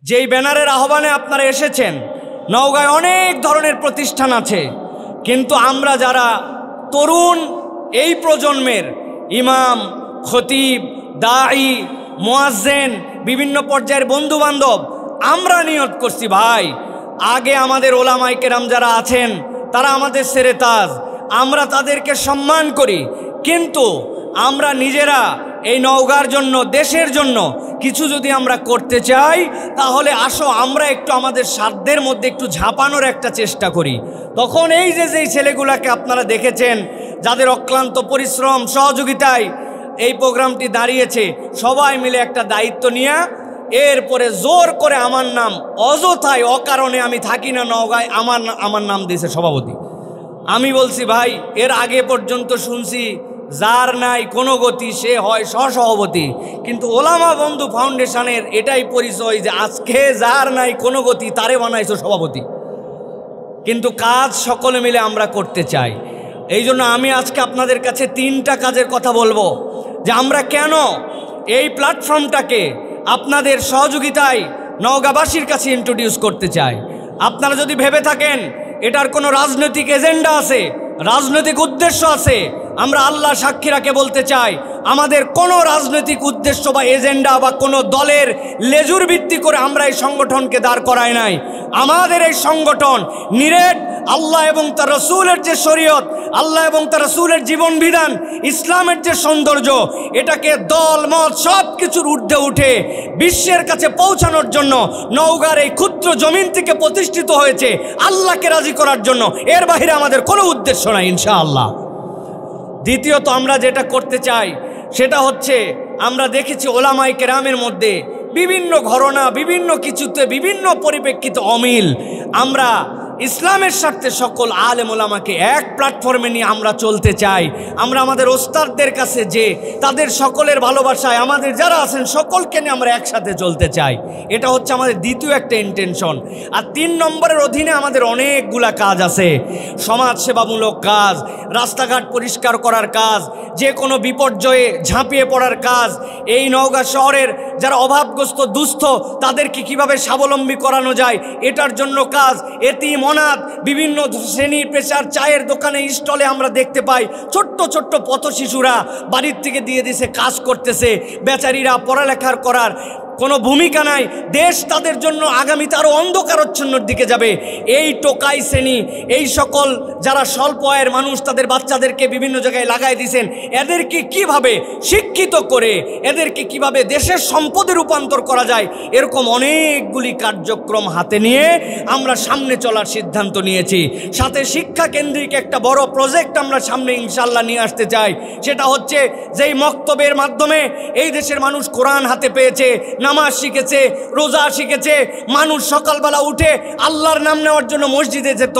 যেই ব্যানারের আহ্বানে আপনারা এসেছেন, নওগাঁয় অনেক ধরনের প্রতিষ্ঠান আছে, কিন্তু আমরা যারা তরুণ এই প্রজন্মের ইমাম, খতিব, দাঈ, মুয়াজ্জিন, বিভিন্ন পর্যায়ের বন্ধুবান্ধব, আমরা নিয়ত করছি ভাই, আগে আমাদের ওলামায়ে কেরাম যারা আছেন তারা আমাদের সেরেতাজ, আমরা তাদেরকে সম্মান করি, কিন্তু আমরা নিজেরা এই নওগাঁর জন্য, দেশের জন্য কিছু যদি আমরা করতে চাই, তাহলে আসো আমরা একটু আমাদের সাধ্যের মধ্যে একটু ঝাঁপানোর একটা চেষ্টা করি। তখন এই যেই ছেলেগুলাকে আপনারা দেখেছেন, যাদের অক্লান্ত পরিশ্রম সহযোগিতায় এই প্রোগ্রামটি দাঁড়িয়েছে, সবাই মিলে একটা দায়িত্ব নিয়ে এরপরে জোর করে আমার নাম, অযথায় অকারণে আমি থাকি না নওগাঁয়, আমার নাম দিয়েছে সভাপতি। আমি বলছি ভাই, এর আগে পর্যন্ত শুনছি যার নাই কোনো গতি সে হয় সহসভাপতি, কিন্তু ওলামা বন্ধু ফাউন্ডেশনের এটাই পরিচয় যে আজকে যার নাই কোনো গতি তারে বানাইছো সভাপতি। কিন্তু কাজ সকলে মিলে আমরা করতে চাই। এই জন্য আমি আজকে আপনাদের কাছে 3টা কাজের কথা বলবো, যে আমরা কেন এই প্ল্যাটফর্মটাকে আপনাদের সহযোগিতায় নওগাঁবাসীর কাছে ইন্ট্রোডিউস করতে চাই। আপনারা যদি ভেবে থাকেন এটার কোনো রাজনৈতিক এজেন্ডা আছে, রাজনৈতিক উদ্দেশ্য আছে, আমরা আল্লাহ সাক্ষী রাখে বলতে চাই, আমাদের কোনো রাজনৈতিক উদ্দেশ্য বা এজেন্ডা বা কোনো দলের লেজুর ভিত্তি করে আমরা এই সংগঠনকে দাঁড় করাই নাই। আমাদের এই সংগঠন নিরেট আল্লাহ এবং তার রসুলের যে শরীয়ত, আল্লাহ এবং তার রসুলের জীবন বিধান, ইসলামের যে সৌন্দর্য, এটাকে দল মত সব কিছুর ঊর্ধ্বে উঠে বিশ্বের কাছে পৌঁছানোর জন্য নওগাঁর এই ক্ষুদ্র জমিন থেকে প্রতিষ্ঠিত হয়েছে আল্লাহকে রাজি করার জন্য। এর বাহিরে আমাদের কোনো উদ্দেশ্য নাই ইনশাআল্লাহ। দ্বিতীয়ত, আমরা যেটা করতে চাই সেটা হচ্ছে, আমরা দেখেছি ওলামায়ে কেরামের মধ্যে বিভিন্ন ঘটনা, বিভিন্ন কিছুতে, বিভিন্ন পরিপ্রেক্ষিতে অমিল। আমরা ইসলামের স্বার্থে সকল আলেম ওলামাকে এক প্ল্যাটফর্মে নিয়ে আমরা চলতে চাই। আমরা আমাদের ওস্তাদদের কাছে যে তাদের সকলের ভালোবাসায় আমাদের যারা আছেন সকলকে নিয়ে আমরা একসাথে চলতে চাই। এটা হচ্ছে আমাদের দ্বিতীয় একটা ইন্টেনশন। আর 3 নম্বরের অধীনে আমাদের অনেকগুলা কাজ আছে, সমাজ সেবামূলক কাজ, রাস্তাঘাট পরিষ্কার করার কাজ, যে কোনো বিপর্যয়ে ঝাঁপিয়ে পড়ার কাজ, এই নওগাঁ শহরের যারা অভাবগ্রস্ত দুস্থ তাদেরকে কিভাবে স্বাবলম্বী করানো যায় এটার জন্য কাজ, এতিম অনাথ বিভিন্ন শ্রেণী পেশার চায়ের দোকানে স্টলে আমরা দেখতে পাই ছোট্ট ছোট্ট পথ শিশুরা বাড়ির থেকে দিয়ে দিছে, কাজ করতেছে, বেচারীরা পড়ালেখার করার কোনো ভূমিকা নাই, দেশ তাদের জন্য আগামীতে আরও অন্ধকারচ্ছন্নর দিকে যাবে। এই টোকাই শ্রেণী, এই সকল যারা স্বল্প আয়ের মানুষ তাদের বাচ্চাদেরকে বিভিন্ন জায়গায় লাগাই দিয়েছেন, এদেরকে কিভাবে শিক্ষিত করে এদেরকে কিভাবে দেশের সম্পদে রূপান্তর করা যায়, এরকম অনেকগুলি কার্যক্রম হাতে নিয়ে আমরা সামনে চলার সিদ্ধান্ত নিয়েছি। সাথে শিক্ষা কেন্দ্রিক একটা বড় প্রজেক্ট আমরা সামনে ইনশাল্লাহ নিয়ে আসতে চাই। সেটা হচ্ছে যেই মক্তবের মাধ্যমে এই দেশের মানুষ কোরআন হাতে পেয়েছে, নামাজ শিখেছে, রোজা শিখেছে, মানুষ সকালবেলা উঠে আল্লাহর নাম নেওয়ার জন্য মসজিদে যেত,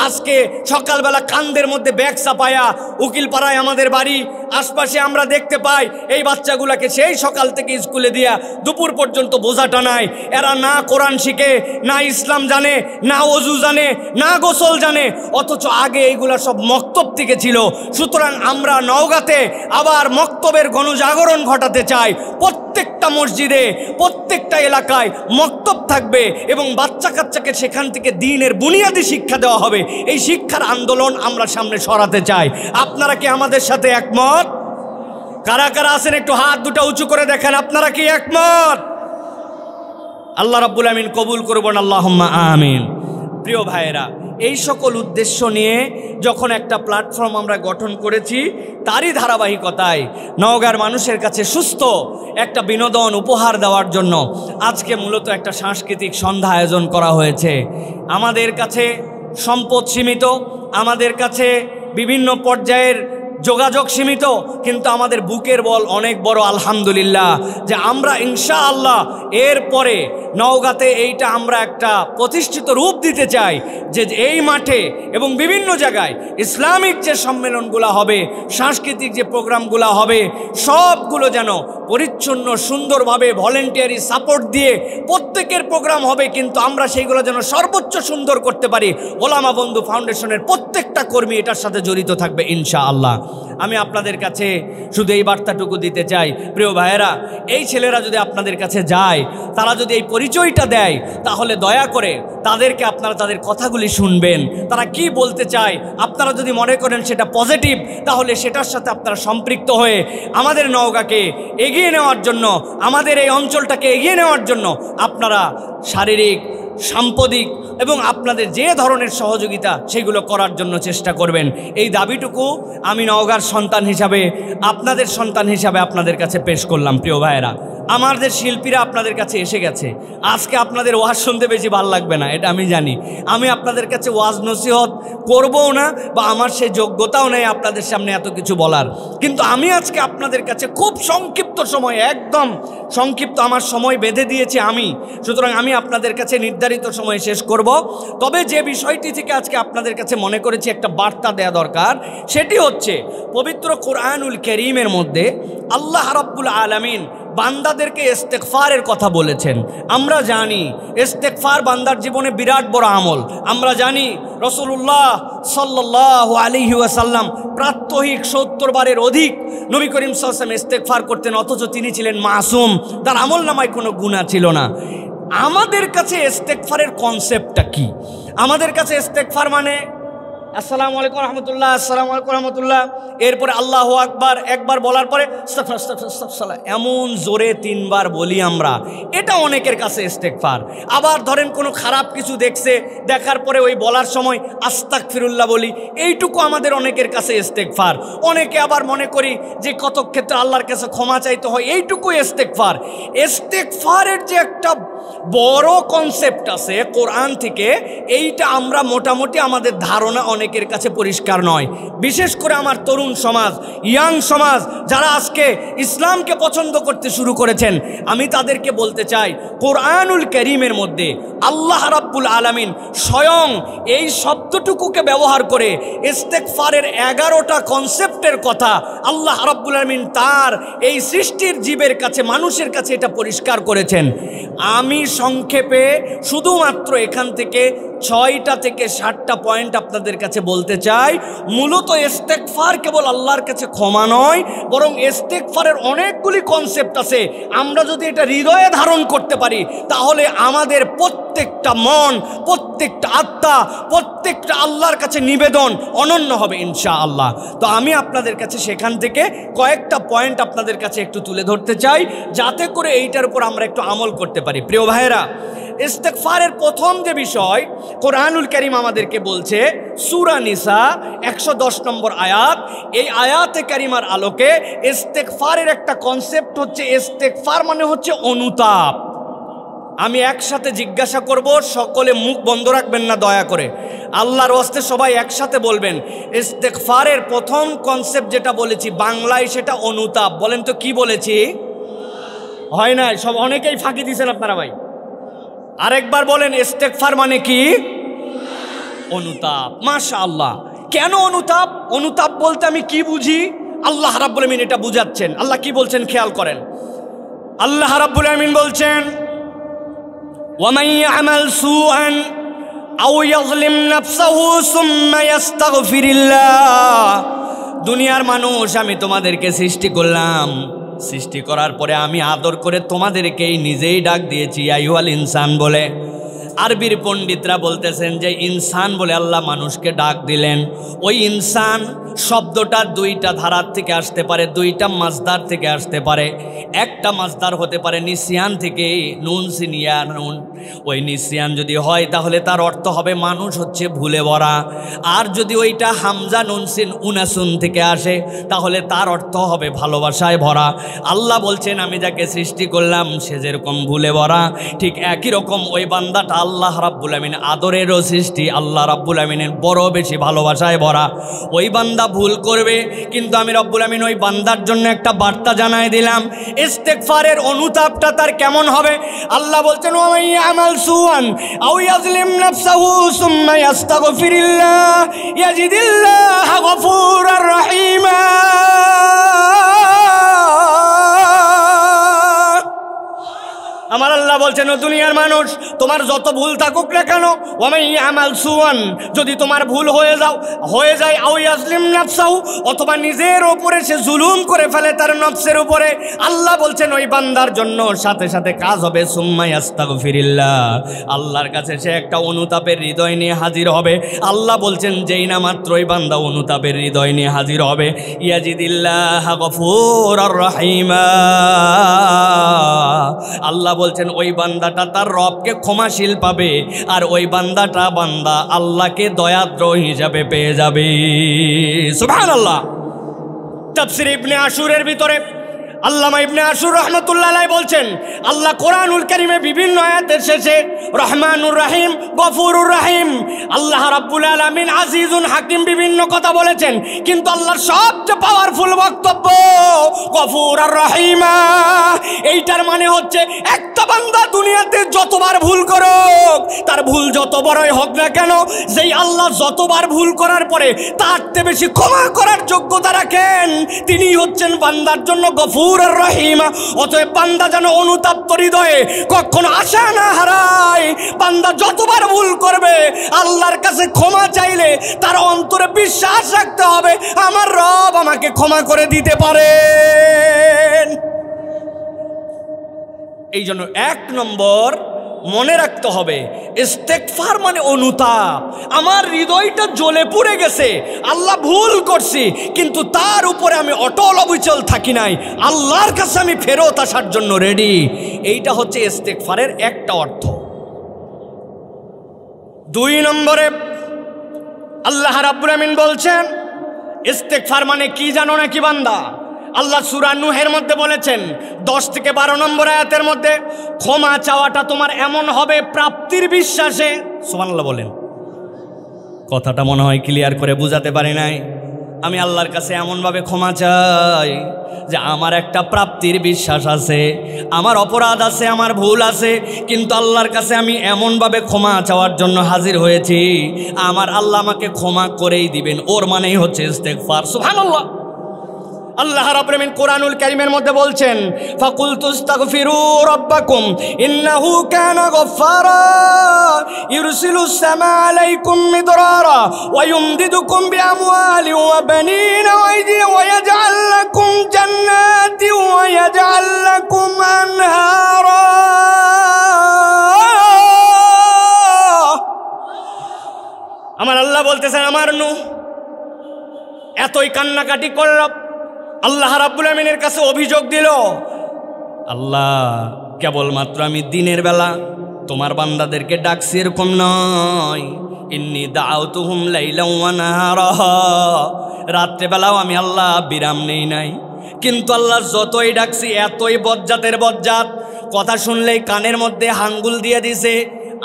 আজকে সকালবেলা কান্দের মধ্যে ব্যাগ চাপায়া উকিলপাড়ায় আমাদের বাড়ি আশপাশে আমরা দেখতে পাই এই বাচ্চাগুলোকে সেই সকাল থেকে স্কুলে দিয়া দুপুর পর্যন্ত বোঝা টানায়। এরা না কোরআন শিখে, না ইসলাম জানে, না ওযু জানে, না গোসল জানে, অথচ আগে এইগুলা সব মক্তব থেকে ছিল। সুতরাং আমরা নওগাঁতে আবার মক্তবের গণজাগরণ ঘটাতে চাই। প্রত্যেকটা মসজিদে, প্রত্যেকটা এলাকায় মক্তব থাকবে এবং বাচ্চা কাচ্চাকে সেখান থেকে দ্বীনের বুনিয়াদী শিক্ষা দেওয়া হবে। এই শিক্ষার আন্দোলন আমরা সামনে সরাতে চাই। আপনারা কি আমাদের সাথে একমত? কারা কারা আছেন একটু হাত দুটো উঁচু করে দেখেন, আপনারা কি একমত? আল্লাহ রাব্বুল আমিন কবুল করবেন, আল্লাহুম্মা আমিন। প্রিয় ভাইয়েরা, এই সকল উদ্দেশ্য নিয়ে যখন একটা প্ল্যাটফর্ম আমরা গঠন করেছি, তারই ধারাবাহিকতায় নওগাঁর মানুষের কাছে সুস্থ একটা বিনোদন উপহার দেওয়ার জন্য আজকে মূলত একটা সাংস্কৃতিক সন্ধ্যা আয়োজন করা হয়েছে। আমাদের কাছে সম্পদ সীমিত, আমাদের কাছে বিভিন্ন পর্যায়ের যোগাযোগ সীমিত, কিন্তু আমাদের বুকের বল অনেক বড়। আলহামদুলিল্লাহ যে আমরা ইনশাআল্লাহ এরপরে নওগাঁতে এইটা আমরা একটা প্রতিষ্ঠিত রূপ দিতে চাই, যে এই মাঠে এবং বিভিন্ন জায়গায় ইসলামিক যে সম্মেলনগুলো হবে, সাংস্কৃতিক যে প্রোগ্রামগুলো হবে, সবগুলো যেন পরিচ্ছন্ন সুন্দরভাবে ভলেন্টিয়ারি সাপোর্ট দিয়ে প্রত্যেকের প্রোগ্রাম হবে, কিন্তু আমরা সেইগুলো যেন সর্বোচ্চ সুন্দর করতে পারি। ওলামা বন্ধু ফাউন্ডেশনের প্রত্যেকটা কর্মী এটার সাথে জড়িত থাকবে ইনশাআল্লাহ। আমি আপনাদের কাছে শুধু এই বার্তাটুকু দিতে চাই, প্রিয় ভাইয়েরা, এই ছেলেরা যদি আপনাদের কাছে যায়, তারা যদি এই পরিচয়টা দেয়, তাহলে দয়া করে তাদেরকে আপনারা তাদের কথাগুলি শুনবেন, তারা কি বলতে চায়। আপনারা যদি মনে করেন সেটা পজিটিভ, তাহলে সেটার সাথে আপনারা সম্পৃক্ত হয়ে আমাদের নওগাঁকে এগিয়ে নেওয়ার জন্য, আমাদের এই অঞ্চলটাকে এগিয়ে নেওয়ার জন্য আপনারা শারীরিক, সাম্পদিক এবং আপনাদের যে ধরনের সহযোগিতা সেগুলো করার জন্য চেষ্টা করবেন। এই দাবিটুকু আমি নওগাঁর সন্তান হিসাবে, আপনাদের সন্তান হিসাবে আপনাদের কাছে পেশ করলাম। প্রিয় ভাইয়েরা, আমাদের শিল্পীরা আপনাদের কাছে এসে গেছে। আজকে আপনাদের ওয়াজ শুনতে বেশি ভালো লাগবে না, এটা আমি জানি। আমি আপনাদের কাছে ওয়াজ নসিহত করবও না, বা আমার সেই যোগ্যতাও নেই আপনাদের সামনে এত কিছু বলার। কিন্তু আমি আজকে আপনাদের কাছে খুব সংক্ষিপ্ত সময়, একদম সংক্ষিপ্ত আমার সময় বেঁধে দিয়েছি আমি, সুতরাং আমি আপনাদের কাছে নির্ধারিত সময় শেষ করব। তবে যে বিষয়টি থেকে আজকে আপনাদের কাছে মনে করেছি একটা বার্তা দেয়া দরকার, সেটি হচ্ছে পবিত্র কোরআনুল কারীমের মধ্যে আল্লাহ রাব্বুল আলামিন বান্দাদেরকে ইস্তেগফারের কথা বলেছেন। আমরা জানি ইস্তেগফার বান্দার জীবনে বিরাট বড় আমল। আমরা জানি রাসূলুল্লাহ সাল্লাল্লাহু আলাইহি ওয়াসাল্লাম প্রাত্যহিক ৭০ বারের অধিক নবী করিম সাল্লাল্লাহু আলাইহি ওয়াসাল্লাম ইস্তেগফার করতেন, অথচ তিনি ছিলেন মাসুম, তার আমল নামায় কোনো গুনাহ ছিল না। আমাদের কাছে ইস্তেগফারের কনসেপ্টটা কি? আমাদের কাছে ইস্তেগফার মানে আসসালামু আলাইকুম রহমতুল্লাহ, আসসালামু আলাইকুম রহমতুল্লাহ, এরপরে আল্লাহু আকবার একবার বলার পরে আস্তাগফিরুল্লাহ এমন জোরে 3 বার বলি আমরা, এটা অনেকের কাছে ইস্তেগফার। আবার ধরেন কোনো খারাপ কিছু দেখছে, দেখার পরে ওই বলার সময় আস্তাগফিরুল্লাহ বলি, এইটুকু আমাদের অনেকের কাছে ইস্তেগফার। অনেকে আবার মনে করি যে কত ক্ষেত্রে আল্লাহর কাছে ক্ষমা চাইতে হয়, এইটুকু ইস্তেগফার। ইস্তেগফারের যে একটা বড় কনসেপ্ট আছে কোরআন থেকে, এইটা আমরা মোটামুটি আমাদের ধারণা অনেকের কাছে পরিষ্কার নয়। বিশেষ করে আমার তরুণ সমাজ, ইয়াং সমাজ, যারা আজকে ইসলামকে পছন্দ করতে শুরু করেছেন, আমি তাদেরকে বলতে চাই কোরআনুল কারীমের মধ্যে আল্লাহ রাব্বুল আলামিন স্বয়ং এই শব্দটুকুকে ব্যবহার করে ইস্তেগফারের 11টা কনসেপ্টের কথা আল্লাহ রাব্বুল আলামিন তার এই সৃষ্টির জীবের কাছে, মানুষের কাছে এটা পরিষ্কার করেছেন। আমি সংক্ষেপে শুধুমাত্র এখান থেকে 6টা থেকে 7টা পয়েন্ট আপনাদের কাছে বলতে চাই। মূলত ইস্তেগফার কেবল আল্লাহর কাছে ক্ষমা নয়, বরং ইস্তেগফারের অনেকগুলি কনসেপ্ট আছে। আমরা যদি এটা হৃদয়ে ধারণ করতে পারি, তাহলে আমাদের প্রত্যেকটা মন, প্রত্যেকটা আত্মা, প্রত্যেকটা আল্লাহর কাছে নিবেদন অনন্য হবে ইনশাআল্লাহ। তো আমি আপনাদের কাছে সেখান থেকে কয়েকটা পয়েন্ট আপনাদের কাছে একটু তুলে ধরতে চাই, যাতে করে এইটার উপর আমরা একটু আমল করতে পারি। প্রিয় ভাইয়েরা, ইস্তেগফারের প্রথম যে বিষয় কোরআনুল কারীম আমাদেরকে বলছে, সূরা নিসা 110 নম্বর আয়াত। এই আয়াতে কারিমার আলোকে ইস্তেগফারের একটা কনসেপ্ট হচ্ছে, ইস্তেগফার মানে হচ্ছে অনুতাপ। আমি একসাথে জিজ্ঞাসা করব, সকলে মুখ বন্ধ রাখবেন না দয়া করে, আল্লাহর ওয়াস্তে সবাই একসাথে বলবেন। ইস্তেগফারের প্রথম কনসেপ্ট যেটা বলেছি বাংলায়, সেটা অনুতাপ। বলেন তো কি বলেছি? হয় না? সব অনেকেই ফাঁকি দিয়েছেন আপনারা ভাই। আরেকবার বলেন, ইস্তেগফার মানে কি? অনুতাপ। মাশাআল্লাহ। কেন অনুতাপ? অনুতাপ বলতে আমি কি বুঝি, আল্লাহ রাব্বুল আমিন এটা বুঝাচ্ছেন। আল্লাহ কি বলছেন খেয়াল করেন। আল্লাহ রাব্বুল আমিন বলছেন, ওয়ামান ইয়ামাল সুআন আও ইয়াযলিম নাফসাহু সুম্মা ইয়াস্তাগফিরিল্লাহ। দুনিয়ার মানুষ, আমি তোমাদেরকে সৃষ্টি করলাম, সৃষ্টি করার পরে আমি আদর করে তোমাদেরকেই নিজেই ডাক দিয়েছি আইয়ুহাল ইনসান বলে। আরবির পণ্ডিতরা বলতেছেন যে ইনসান বলে আল্লাহ মানুষকে ডাক দিলেন। ওই ইনসান শব্দটা 2টা ধারার থেকে আসতে পারে, 2টা মাসদার থেকে আসতে পারে। একটা মাসদার হতে পারে নিসিয়ান থেকে, নুন সিনিয়া নুন। ওই নিসিয়ান যদি হয় তাহলে তার অর্থ হবে মানুষ হচ্ছে ভুলে ভরা। আর যদি ওইটা হামজা নুন সিন উনাসুন থেকে আসে, তাহলে তার অর্থ হবে ভালোবাসায় ভরা। আল্লাহ বলছেন আমি যাকে সৃষ্টি করলাম সে যেরকম ভুলে ভরা, ঠিক একই রকম ওই বান্দাটা আল্লাহ রাব্বুল আমিন আদরেরও সৃষ্টি, আল্লাহ রাব্বুল আমিনের বড় বেশি ভালোবাসায় ভরা। ওই বান্দা ভুল করবে, কিন্তু আমি রব্বুল আমিন ওই বান্দার জন্য একটা বার্তা জানাই দিলাম। ইস্তেগফারের অনুতাপটা তার কেমন হবে? আল্লাহ বলছেন, ওয়া ইয়ামাল সুআন আও ইয়াযলিম নাফসাহু সুম্মা ইয়াস্তাগফিরিল্লাহ ইয়াজিদিল্লাহ গফুরার রহিমা। আমার আল্লাহ বলছেন, ও দুনিয়ার মানুষ, তোমার যত ভুল থাকুক না কেন, ওয়ামাই আমাল সুয়ান, যদি তোমার ভুল হয়ে যায় আও ইয়াজলিম নাফসাহু, অথবা নিজের উপরে সে জুলুম করে ফেলে তার নফসের উপরে, আল্লাহ বলছেন ওই বান্দার জন্য সাথে সাথে কাজ হবে সুম্মা ইয়াস্তাগফিরিল্লাহ, আল্লাহর কাছে সে একটা অনুতাপের হৃদয় নিয়ে হাজির হবে। আল্লাহ বলছেন যেই না মাত্র ওই বান্দা অনুতাপের হৃদয় নিয়ে হাজির হবে, ইয়াজিদিল্লাহ গফুরার রহিমা, আল্লাহ বলছেন ওই বান্দাটা তার রবকে ক্ষমাশীল পাবে, আর ওই বান্দা আল্লাহকে দয়াদ্র হিসাবে পেয়ে যাবে। সুবহানাল্লাহ। তাফসীর ইবনে আশুরের ভিতরে আল্লামা ইবনে আশুর রহমতুল্লাহ আলাইহি বলছেন, আল্লাহ কোরআনুল কারীমে বিভিন্ন আয়াতের শেষে রহমানুর রহিম, গফুরুর রহিম, আল্লাহ রাব্বুল আলামিন আজিজুন হাকিম বিভিন্ন কথা বলেছেন, কিন্তু আল্লাহর সবচেয়ে পাওয়ারফুল বক্তব্য গফুর আর রহিমা। এইটার মানে হচ্ছে একটা বান্দা দুনিয়াতে যতবার ভুল করুক, তার ভুল যত বড়ই হোক না কেন, যেই আল্লাহ যতবার ভুল করার পরে তার চেয়ে বেশি ক্ষমা করার যোগ্যতা রাখেন, তিনি হচ্ছেন বান্দার জন্য গফুর আর রহিম। অতএব বান্দা যেন অনুতাপ্ত হৃদয়ে কখনো আশা না হারায়, বান্দা যতবার ভুল করবে আল্লাহর কাছে ক্ষমা চাইলে তার অন্তরে বিশ্বাস রাখতে হবে আমার রব আমাকে ক্ষমা করে দিতে পারেন। এই জন্য 1 নম্বর মনে রাখতে হবে, ইস্তেগফার মানে অনুতাপ। আমার হৃদয়টা জ্বলে পুড়ে গেছে, আল্লাহ ভুল করছি, কিন্তু তার উপরে আমি অটল অবিচল থাকি নাই, আল্লাহর কাছে আমি ফেরত আসার জন্য রেডি। এইটা হচ্ছে ইস্তেগফারের একটা অর্থ। 2 নম্বরে আল্লাহ রাব্বুল আমিন বলছেন ইস্তেগফার মানে কি জানো নাকি বান্দা? আল্লাহ সূরা নূহের মধ্যে বলেছেন 10 থেকে 12 নম্বর আয়াতের মধ্যে, ক্ষমা চাওয়াটা তোমার এমন হবে প্রাপ্তির বিশ্বাসে। সুবহানাল্লাহ বলেন। কথাটা মনে হয় ক্লিয়ার করে বুঝাতে পারি নাই। আমি আল্লাহর কাছে এমনভাবে ক্ষমা চাই যে আমার একটা প্রাপ্তির বিশ্বাস আছে, আমার অপরাধ আছে, আমার ভুল আছে, কিন্তু আল্লাহর কাছে আমি এমনভাবে ক্ষমা চাওয়ার জন্য হাজির হয়েছি, আমার আল্লাহ আমাকে ক্ষমা করেই দিবেন। ওর মানেই হচ্ছে ইস্তেগফার। সুবহানাল্লাহ। আল্লাহ রাব্বুল আমিন কোরআনুল কারীমের মধ্যে বলছেন, ফাকুলতু ইস্তাগফিরু রাব্বাকুম ইন্নাহু কানা গফফারা ইরসিলুস সামা আলাইকুম মিদরারা ওয়া ইউমদিদুকুম বিআমওয়ালিন ওয়া বানিনা ওয়া ইয়াজআল লাকুম জান্নাতি ওয়া ইয়াজআল লাকুম আনহারা। আমার আল্লাহ বলতেছেন, আমার নূহ এতই কান্নাকাটি করল, আল্লাহ রাব্বুল আমিনের কাছে অভিযোগ দিল, আল্লাহ কেবলমাত্র আমি দিনের বেলা তোমার বান্দাদেরকে ডাকছি এরকম নয়, ইন্নী দাউতুহুম লাইলান ওয়া নাহারা, রাত্রেবেলাও আমি আল্লাহ বিরাম নেই নাই, কিন্তু আল্লাহ যতই ডাকছি এতই বজ্জাতের বজ্জাত, কথা শুনলেই কানের মধ্যে হাঙ্গুল দিয়ে দিছে,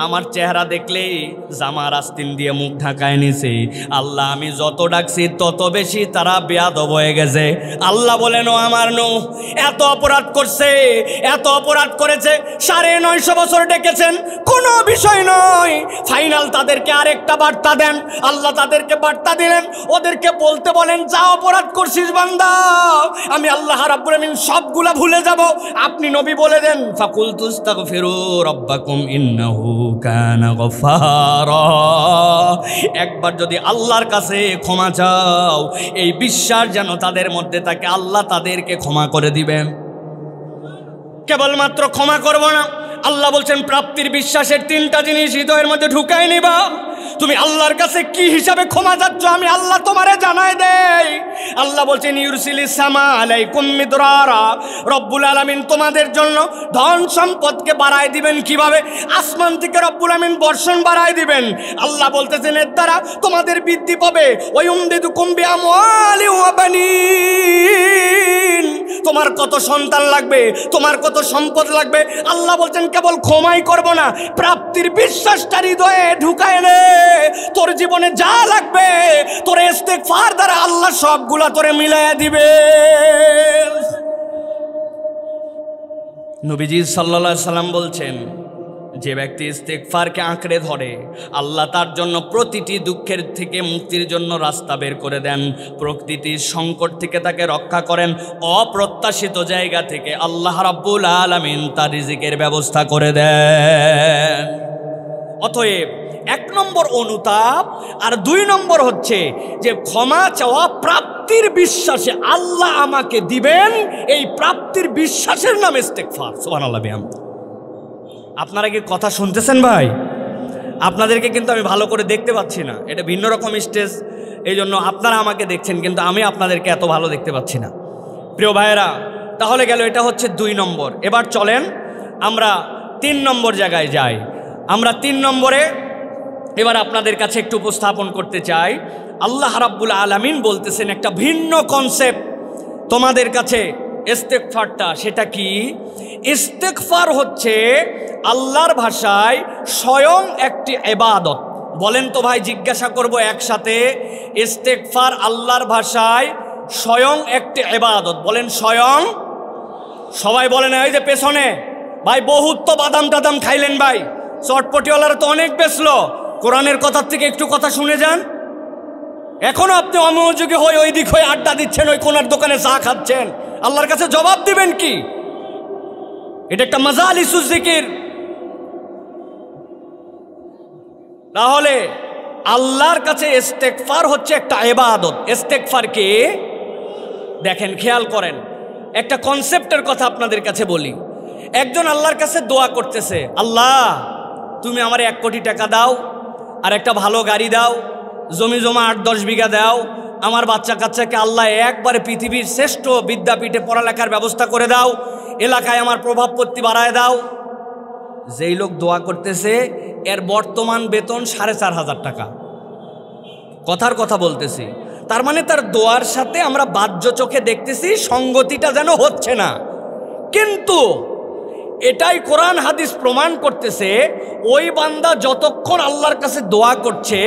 আমার চেহারা দেখলেই জামার আস্তিন দিয়ে মুখ ঢাকায় নিছে। আল্লাহ আমি যত ডাকছি তত বেশি তারা বেয়াদব হয়ে গেছে। আল্লাহ বলেন, ও আমার নূহ এত অপরাধ করছে, এত অপরাধ করেছে, 950 বছর ডেকেছেন, কোনো বিষয় নয়, ফাইনাল তাদেরকে আরেকটা বার্তা দেন। আল্লাহ তাদেরকে বার্তা দিলেন, ওদেরকে বলতে বলেন, যা অপরাধ করছিস বান্দা, আমি আল্লাহ রাব্বুল আমিন সবগুলা ভুলে যাব। আপনি নবী বলে দেন, ফাকুলতু ইস্তাগফিরু রাব্বাকুম ইন্নাহু কানা গফফারা। একবার যদি আল্লাহর কাছে ক্ষমা চাও, এই বিশ্বাস যেন তাদের মধ্যে থাকে, আল্লাহ তাদেরকে ক্ষমা করে দিবেন। কেবলমাত্র ক্ষমা করব না, আল্লাহ বলছেন প্রাপ্তির বিশ্বাসের 3টা জিনিস হৃদয়ের মধ্যে ঢুকাই নিবা। তুমি আল্লাহর কাছে কি হিসাবে ক্ষমা চাচ্ছ আমি আল্লাহ তোমারে জানাই দেই। আল্লাহ বলছেন ইউরসিলিস সামা আলাইকুম মিদরারা, রব্বুল আলামিন তোমাদের জন্য ধন সম্পদকে বাড়ায় দিবেন। কিভাবে? আসমান থেকে রব্বুল আলামিন বর্ষণ বাড়ায় দিবেন। আল্লাহ বলতেছেন এর দ্বারা তোমাদের বৃদ্ধি পাবে। ওয়ায়ুমদিদুকুম বিআমওয়ালি ওয়া বানিন, তোমার কত সন্তান লাগবে, তোমার কত সম্পদ লাগবে। আল্লাহ বলছেন কেবল ক্ষমাই করব না, প্রাপ্তির বিশ্বাসটা হৃদয়ে ঢুকায় নে। তোর জীবনে যা লাগবে তোর ইস্তেগফার দ্বারা আল্লাহ সবগুলা তোরে মিলাইয়া দিবে। নবীজি সাল্লাল্লাহু আলাইহি সাল্লাম বলছেন, যে ব্যক্তি ইস্তেগফারকে আঁকড়ে ধরে আল্লাহ তার জন্য প্রতিটি দুঃখের থেকে মুক্তির জন্য রাস্তা বের করে দেন, প্রকৃতির সংকট থেকে তাকে রক্ষা করেন, অপ্রত্যাশিত জায়গা থেকে আল্লাহ রাব্বুল আলামিন তার রিজিকের ব্যবস্থা করে দেন। অতএব 1 নম্বর অনুতাপ, আর 2 নম্বর হচ্ছে যে ক্ষমা চাওয়া প্রাপ্তির বিশ্বাসে আল্লাহ আমাকে দিবেন, এই প্রাপ্তির বিশ্বাসের নাম ইস্তেগফার। সুবহানাল্লাহ বিহামদিহি। আপনারা কি কথা শুনতেছেন ভাই? আপনাদেরকে কিন্তু আমি ভালো করে দেখতে পাচ্ছি না, এটা ভিন্ন রকম স্টেজ, এই জন্য আপনারা আমাকে দেখছেন কিন্তু আমি আপনাদেরকে এত ভালো দেখতে পাচ্ছি না। প্রিয় ভাইয়েরা, তাহলে গেল এটা হচ্ছে 2 নম্বর। এবার চলেন আমরা 3 নম্বর জায়গায় যাই। আমরা 3 নম্বরে এবার আপনাদের কাছে একটু উপস্থাপন করতে চাই। আল্লাহ রাব্বুল আলামিন বলতেছেন একটা ভিন্ন কনসেপ্ট তোমাদের কাছে ইস্তেগফারটা। সেটা কি? ইস্তেগফার হচ্ছে আল্লাহর ভাষায় স্বয়ং একটি ইবাদত। বলেন তো ভাই, জিজ্ঞাসা করব একসাথে, ইস্তেগফার আল্লাহর ভাষায় স্বয়ং একটি ইবাদত। বলেন স্বয়ং। সবাই বলেন। এই যে পেছনে ভাই বহুত তো বাদাম টাদাম খাইলেন ভাই, চটপটিওয়ালারা তো অনেক বেচলো, কোরআনের কথার থেকে একটু কথা শুনে যান। এখনো আপনি অমনোযোগী হয়ে ওই দিক হয়ে আড্ডা দিচ্ছেন, ওই কোনার দোকানে চা খাচ্ছেন, আল্লাহর কাছে জবাব দিবেন কি? এটা একটা মাজালিসুজ জিকির। তাহলে আল্লাহর কাছে ইস্তেগফার হচ্ছে একটা ইবাদত। ইস্তেগফার কি? দেখেন, খেয়াল করেন, একটা কনসেপ্টের কথা আপনাদের কাছে বলি। একজন আল্লাহর কাছে দোয়া করতেছে, আল্লাহ তুমি আমার 1 কোটি টাকা দাও, আর একটা ভালো গাড়ি দাও, জমি জমা 8-10 বিঘা দাও, আমার বাচ্চা কাচ্চাকে আল্লাহ একবারে পৃথিবীর শ্রেষ্ঠ বিদ্যাপীঠে পড়ালেখার ব্যবস্থা করে দাও, এলাকায় আমার প্রভাবপত্তি বাড়ায় দাও। যেই লোক দোয়া করতেছে এর বর্তমান বেতন 4,500 টাকা। কথার কথা বলতেছি, তার মানে তার দোয়ার সাথে আমরা বাহ্য চোখে দেখতেছি সঙ্গতিটা যেন হচ্ছে না, কিন্তু এটাই কোরআন হাদিস প্রমাণ করতেছে ওই বান্দা যতক্ষণ আল্লাহর কাছে দোয়া করছে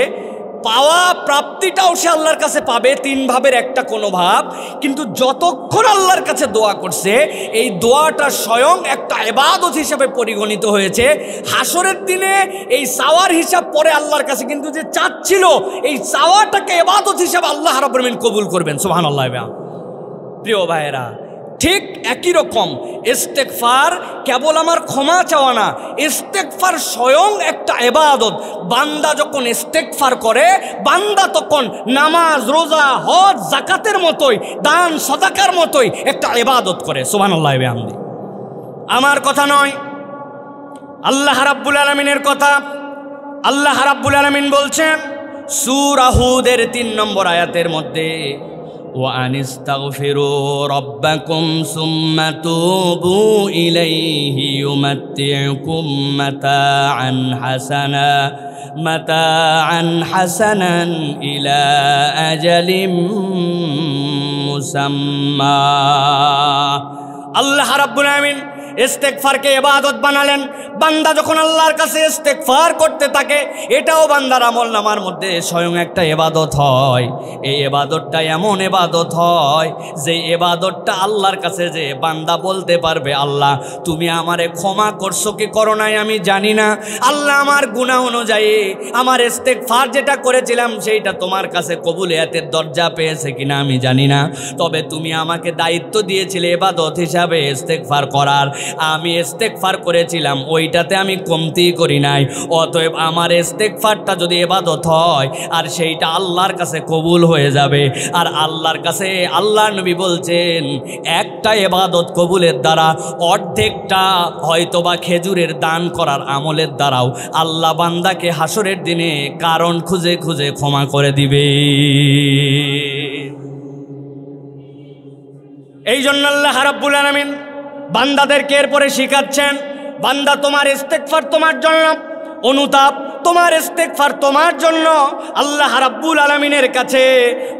পাওয়া প্রাপ্তিটাও সে আল্লাহর কাছে পাবে, 3 ভাবের একটা কোনো ভাব। কিন্তু যতক্ষণ আল্লাহর কাছে দোয়া করছে এই দোয়াটা স্বয়ং একটা ইবাদত হিসেবে পরিগণিত হয়েছে। হাসরের দিনে এই চাওয়ার হিসাব পরে আল্লাহর কাছে, কিন্তু যে চাচ্ছিল এই চাওয়াটাকে ইবাদত হিসাবে আল্লাহ রাব্বুল আলামিন কবুল করবেন। সুবহানাল্লাহ। প্রিয় ভাইয়েরা, ঠিক একই রকম ইস্তেগফার কেবল আমার ক্ষমা চাওয়া না, ইস্তেগফার স্বয়ং একটা ইবাদত। বান্দা যখন ইস্তেগফার করে বান্দা তখন নামাজ, রোজা, হজ, যাকাতের মতোই, দান সাদাকার মতোই একটা ইবাদত করে। সুবহানাল্লাহ বিহামদিহি। আমার কথা নয়, আল্লাহ রাব্বুল আলামিনের কথা। আল্লাহ রাব্বুল আলামিন বলছেন সূরা হুদের 3 নম্বর আয়াতের মধ্যে, وأن استغفروا ربكم ثم توبوا إليه يمتعكم متاعا حسنا إلى أجل مسمى। আল্লাহ রাব্বুল আলামিন ইস্তেগফারকে ইবাদত বানালেন। বান্দা যখন আল্লাহর কাছে ইস্তেগফার করতে থাকে এটাও বান্দার আমলনামার মধ্যে স্বয়ং একটা ইবাদত হয়। এই ইবাদতটা এমন ইবাদত হয় যে ইবাদতটা আল্লাহর কাছে যে বান্দা বলতে পারবে, আল্লাহ তুমি আমারে ক্ষমা করছো কি করো নাই আমি জানি না, আল্লাহ আমার গুনাহ অনুযায়ী আমার ইস্তেগফার যেটা করেছিলাম সেইটা তোমার কাছে কবুলিয়াতের দরজা পেয়েছে কিনা আমি জানি না, তবে তুমি আমাকে দায়িত্ব দিয়েছিলে ইবাদত হিসাবে ইস্তেগফার করার, আমি ইস্তেগফার করেছিলাম, ওইটাতে আমি কমতি করি নাই। অতএব আমার ইস্তেগফারটা যদি ইবাদত হয় আর সেইটা আল্লাহর কাছে কবুল হয়ে যাবে। আর আল্লাহর কাছে আল্লাহর নবী বলছেন একটা ইবাদত কবুলের দ্বারা অর্ধেকটা হয়তোবা খেজুরের দান করার আমলের দ্বারাও আল্লাহ বান্দাকে হাসরের দিনে কারণ খুঁজে খুঁজে ক্ষমা করে দিবে। এই জন্য আল্লাহ রাব্বুল আলামিন বান্দাদেরকে এরপরে শিখাচ্ছেন, বান্দা তোমার ইস্তেগফার তোমার জন্য, অনুতাপ তোমার ইস্তেগফার তোমার জন্য, আল্লাহ রাব্বুল আলামিনের কাছে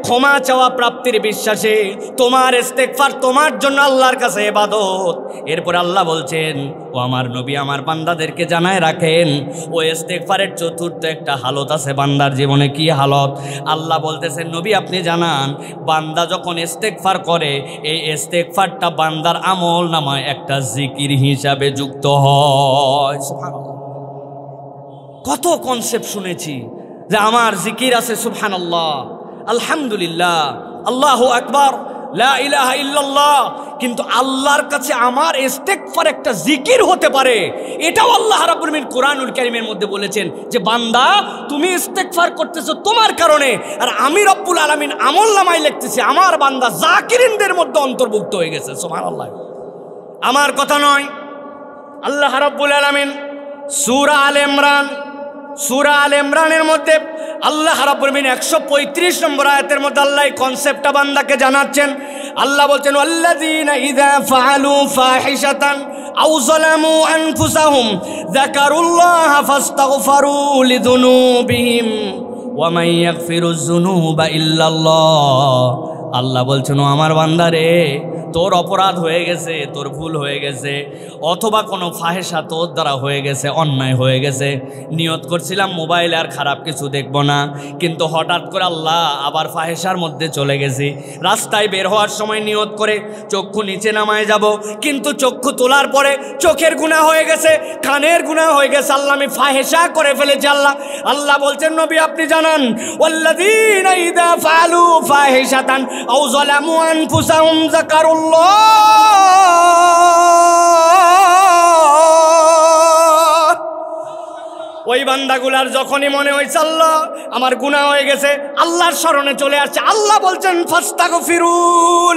ক্ষমা চাওয়া প্রাপ্তির বিশ্বাসে তোমার ইস্তেগফার তোমার জন্য আল্লাহর কাছে ইবাদত। এরপর আল্লাহ বলছেন, ও আমার নবী আমার বান্দাদেরকে জানায় রাখেন ও ইস্তেগফারের চতুর্থ একটা হালত আছে বান্দার জীবনে। কি হালত? আল্লাহ বলতেছেন নবী আপনি জানান, বান্দা যখন ইস্তেগফার করে এই ইস্তেগফারটা বান্দার আমল নামায় একটা জিকির হিসাবে যুক্ত হয়। সুবহানাল্লাহ। কত কনসেপ্ট শুনেছি যে আমার জিকির আছে সুবহানাল্লাহ, আলহামদুলিল্লাহ, আল্লাহু আকবার, লা ইলাহা ইল্লাল্লাহ, কিন্তু আল্লাহর কাছে আমার ইস্তেগফার একটা জিকির হতে পারে। এটাও আল্লাহ রাব্বুল আলামিন কোরআনুল কারীমের মধ্যে বলেছেন যে বান্দা তুমি ইস্তেগফার করতেছো তোমার কারণে, আর আমি রব্বুল আলামিন আমলনামায় লিখতেছি আমার বান্দা জাকিরিনদের মধ্যে অন্তর্ভুক্ত হয়ে গেছে। সুবহানাল্লাহ। আমার কথা নয়, আল্লাহ রাব্বুল আলামিন সূরা আল ইমরানের মধ্যে আল্লাহ রাব্বুল আলামিন 135 নম্বর আয়াতের মধ্যে আল্লাহ এই কনসেপ্টটা বান্দাকে জানাচ্ছেন। আল্লাহ বলছেন ওয়াল্লাযীনা ইযা ফাআলু ফাহিশাতান আও যালামু আনফুসাহুম যাকারুল্লাহা ফাস্তাগফারু লিযুনুবিহিম ওয়া মান ইয়াগফিরুয যুনুবা ইল্লাল্লাহ। আল্লাহ বলছেন ও আমার বান্দারে, তোর অপরাধ হয়ে গেছে, তোর ভুল হয়ে গেছে, অথবা কোনো ফাহেসা তোর দ্বারা হয়ে গেছে, অন্যায় হয়ে গেছে, নিয়ত করছিলাম মোবাইলে আর খারাপ কিছু দেখবো না, কিন্তু হঠাৎ করে আল্লাহ আবার ফাহেসার মধ্যে চলে গেছি। রাস্তায় বের হওয়ার সময় নিয়ত করে চক্ষু নিচে নামায় যাব, কিন্তু চক্ষু তোলার পরে চোখের গুনাহ হয়ে গেছে, কানের গুনাহ হয়ে গেছে, আল্লাহ আমি ফাহেসা করে ফেলেছি। আল্লাহ বলছেন নবী আপনি জানান ওয়াল্লাযীনা ইযা ফাআলু ফাহিশাতান আও যালামু আনফুসাহুম যাকারুল্লাহ, ওই বান্দাগুলার যখনই মনে হয়েছে আল্লাহ আমার গুনাহ হয়ে গেছে, আল্লাহর স্মরণে চলে আসছে, আল্লাহ বলছেন ফাস্তাগফিরু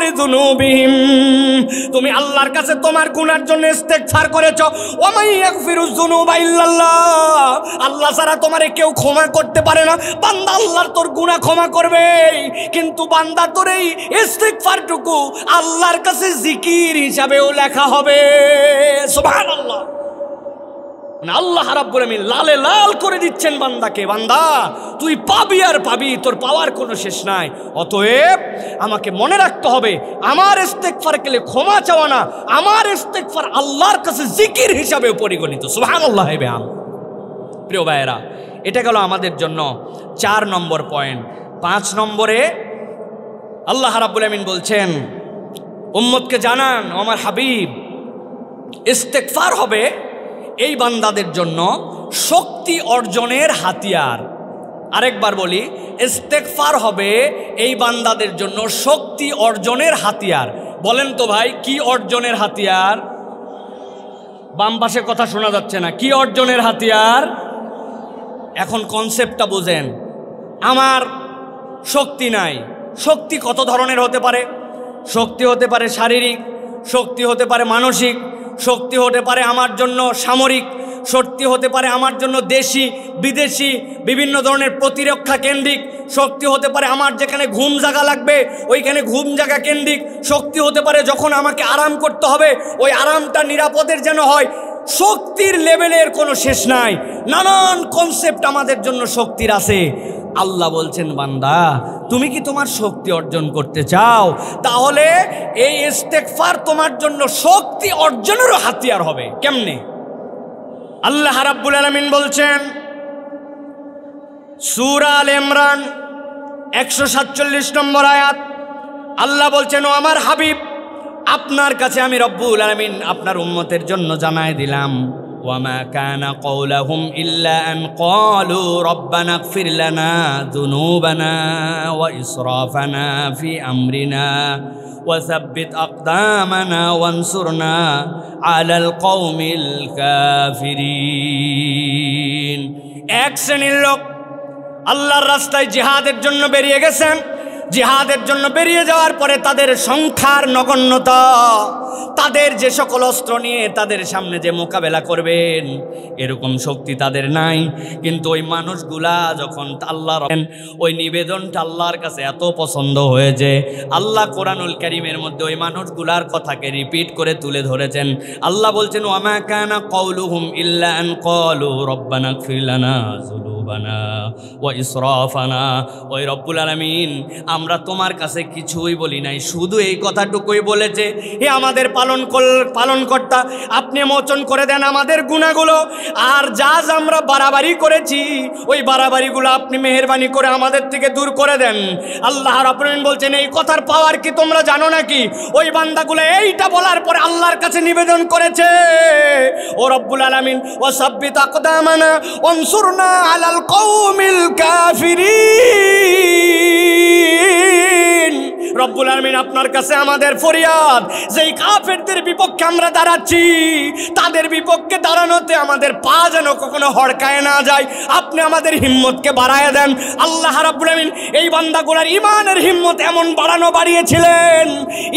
লিযুনুবিহিম, তুমি আল্লাহর কাছে তোমার গুনার জন্য ইস্তেগফার করেছো। ওয়া মান ইয়াগফিরুয যুনুবা ইল্লাল্লাহ, আল্লাহ ছাড়া তোমারে কেউ ক্ষমা করতে পারে না। বান্দা আল্লাহর তোর গুনাহ ক্ষমা করবে, কিন্তু বান্দা তোর এই ইস্তেগফারটুকু আল্লাহর কাছে জিকির হিসাবেও লেখা হবে। সুবহানাল্লাহ। আল্লাহ রাব্বুল আলামিন লালে লাল করে দিচ্ছেন বান্দাকে, বান্দা তুই পাবি আর পাবি, তোর পাওয়ার কোনো শেষ নাই। অতএব আমাকে মনে রাখতে হবে আমার ইস্তেগফার কেলে ক্ষমা চাওয়া না, আমার ইস্তেগফার আল্লাহর কাছে জিকির হিসাবে পরিগণিত। সুবহানাল্লাহ। প্রিয় ভাইয়েরা, এটা গেল আমাদের জন্য 4 নম্বর পয়েন্ট। 5 নম্বরে আল্লাহ রাব্বুল আলামিন বলছেন উম্মতকে জানান ও আমার হাবিব, ইস্তেগফার হবে এই বান্দাদের জন্য শক্তি অর্জনের হাতিয়ার। আরেকবার বলি, ইস্তেগফার হবে এই বান্দাদের জন্য শক্তি অর্জনের হাতিয়ার। বলেন তো ভাই, কি অর্জনের হাতিয়ার? বাম পাশে কথা শোনা যাচ্ছে না। কি অর্জনের হাতিয়ার? এখন কনসেপ্টটা বুঝেন। আমার শক্তি নাই। শক্তি কত ধরনের হতে পারে? শক্তি হতে পারে শারীরিক, শক্তি হতে পারে মানসিক, শক্তি হতে পারে আমার জন্য সামরিক, শক্তি হতে পারে আমার জন্য দেশি বিদেশি বিভিন্ন ধরনের প্রতিরক্ষা কেন্দ্রিক, শক্তি হতে পারে আমার যেখানে ঘুম জাগা লাগবে ওইখানে ঘুম জাগা কেন্দ্রিক, শক্তি হতে পারে যখন আমাকে আরাম করতে হবে ওই আরামটা নিরাপদের যেন হয়। শক্তির লেভেলের কোনো শেষ নাই, নানান কনসেপ্ট আমাদের জন্য শক্তির আছে। আল্লাহ বলছেন বান্দা তুমি কি তোমার শক্তি অর্জন করতে চাও? তাহলে এই ইস্তেগফার তোমার জন্য শক্তি অর্জনেরও হাতিয়ার হবে। কেমনে? আল্লাহ রাব্বুল আলামিন বলছেন সূরা আল ইমরান 147 নম্বর আয়াত, আল্লাহ বলছেন ও আমার হাবিব আপনার কাছে আমি রব্বুল আলামিন আপনার উম্মতের জন্য জানাই দিলাম وما كان قولهم إلا أن قالوا ربنا اغفر لنا ذنوبنا وإسرافنا في أمرنا وثبت أقدامنا وانصرنا على القوم الكافرين। এক শ্রেণীর লোক আল্লাহর রাস্তায় জিহাদের জন্য বেরিয়ে গেছেন, জিহাদের জন্য বেরিয়ে যাওয়ার পরে তাদের সংখ্যার নগণ্যতা, তাদের যে সকল অস্ত্র নিয়ে তাদের সামনে যে মোকাবেলা করবেন এরকম শক্তি তাদের নাই। কিন্তু ওই মানুষগুলা যখন আল্লাহর ওই নিবেদনটা আল্লাহর কাছে এত পছন্দ হয়েছে, আল্লাহ কোরআনুল কারীমের মধ্যে ওই মানুষগুলার কথাকে রিপিট করে তুলে ধরেছেন। আল্লাহ বলছেন ওয়ামা কানা কওলুহুম ইল্লা আন ক্বালু রব্বানা ইগফির লানা যুনুবানা ওয়া ইসরাফানা। ওই রব্বুল আলামিন আমরা তোমার কাছে কিছুই বলি নাই, শুধু এই কথাটুকুই বলেছে হে আমাদের পালনকর্তা, আপনি মোচন করে দেন আমাদের গুনাহগুলো। আর যা আমরা বাড়াবাড়ি করেছি ওই বাড়াবাড়িগুলো আপনি মেহেরবানি করে আমাদের থেকে দূর করে দেন। আল্লাহ রাব্বুল আলামিন বলছেন, এই কথার পাওয়ার কি তোমরা জানো নাকি? ওই বান্দাগুলো এইটা বলার পরে আল্লাহর কাছে নিবেদন করেছে, ও রব্বুল আলামিন ওয়াসাব্বিত আকদামানা ওয়ানসুরনা আলাল কওমিল কাফিরিন। রব্বুল আলামিন আপনার কাছে আমাদের ফরিয়াদ, যেই কাফেরদের বিপক্ষে আমরা দাঁড়াচ্ছি তাদের বিপক্ষে দাঁড়ানোতে আমাদের পা যেন কখনো হড়কায় না যায়, আপনি আমাদের হিম্মতকে বাড়ায় দেন। আল্লাহ রাব্বুল আলামিন এই বান্দাগুলোর ইমানের হিম্মত এমন বাড়িয়েছিলেন,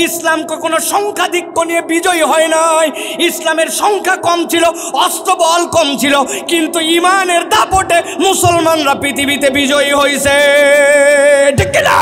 ইসলাম কখনো সংখ্যাধিক্য নিয়ে বিজয়ী হয় নাই। ইসলামের সংখ্যা কম ছিল, অস্ত্রবল কম ছিল, কিন্তু ইমানের দাপটে মুসলমানরা পৃথিবীতে বিজয়ী হয়েছে, ঠিক না?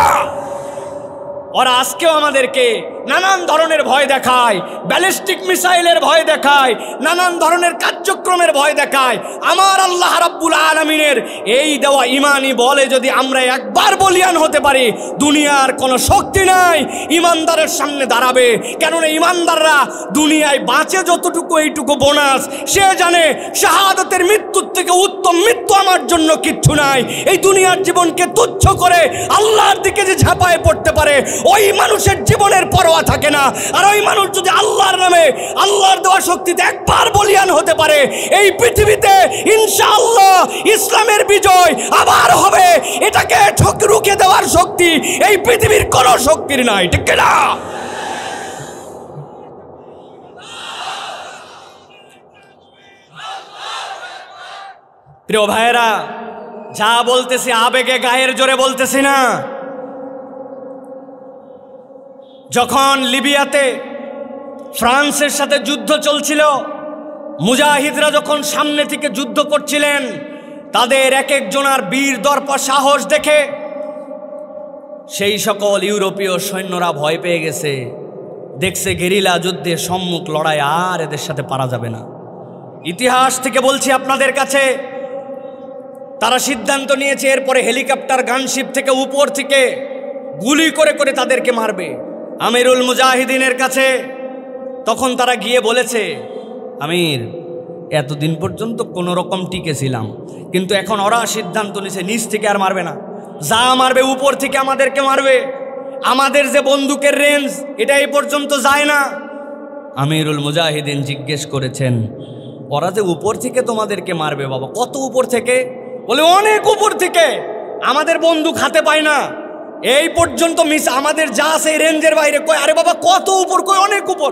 ওরা আজকেও আমাদেরকে নানান ধরনের ভয় দেখায়, ব্যালিস্টিক মিসাইলের ভয় দেখায়, নানান ধরনের কার্যক্রমের ভয় দেখায়। আমার আল্লাহ রাব্বুল আলামিনের এই দেওয়া ইমানই বলে, যদি আমরা একবার বলিয়ান হতে পারি দুনিয়ার কোনো শক্তি নাই ইমানদারের সামনে দাঁড়াবে। কেননা ইমানদাররা দুনিয়ায় বাঁচে যতটুকু এইটুকু বোনাস, সে জানে শাহাদাতের মৃত্যুর থেকে উত্তম মৃত্যু আমার জন্য কিচ্ছু নাই। এই দুনিয়ার জীবনকে তুচ্ছ করে আল্লাহর দিকে যে ঝাঁপায় পড়তে পারে ওই মানুষের জীবনের পরোয়া থাকে না। আর ওই মানুষ যদি আল্লাহর নামে আল্লাহর দেওয়া শক্তিতে একবার বলিয়ান হতে পারে, এই পৃথিবীতে ইনশাআল্লাহ ইসলামের বিজয় আবার হবে। এটাকে রুখে দেওয়ার শক্তি এই পৃথিবীর কোনো শক্তির নাই, ঠিক না? প্রিয় ভাইয়েরা, যা বলতেছি আবেগে গায়ের জোরে বলতেছি না। যখন লিবিয়াতে ফ্রান্সের সাথে যুদ্ধ চলছিল, মুজাহিদরা যখন সামনে থেকে যুদ্ধ করছিলেন, তাদের এক একজনার বীর দর্প সাহস দেখে সেই সকল ইউরোপীয় সৈন্যরা ভয় পেয়ে গেছে। দেখছে গেরিলা যুদ্ধে সম্মুখ লড়াই আর এদের সাথে পারা যাবে না। ইতিহাস থেকে বলছি আপনাদের কাছে, তারা সিদ্ধান্ত নিয়েছে এরপরে হেলিকপ্টার গানশিপ থেকে উপর থেকে গুলি করে করে তাদেরকে মারবে। আমিরুল মুজাহিদিনের কাছে তখন তারা গিয়ে বলেছে, আমির, এতদিন পর্যন্ত কোনো রকম টিকেছিলাম, কিন্তু এখন ওরা সিদ্ধান্ত নিয়েছে নিচ থেকে আর মারবে না, যা মারবে উপর থেকে আমাদেরকে মারবে। আমাদের যে বন্দুকের রেঞ্জ এটা এই পর্যন্ত যায় না। আমিরুল মুজাহিদিন জিজ্ঞেস করেছেন, ওরা যে উপর থেকে তোমাদেরকে মারবে বাবা, কত উপর থেকে? বলে অনেক উপর থেকে, আমাদের বন্দুক হাতে পায় না, এই পর্যন্ত মিস আমাদের যা আছে রেঞ্জের বাইরে। কয় আরে বাবা কত উপর? কয় অনেক উপর।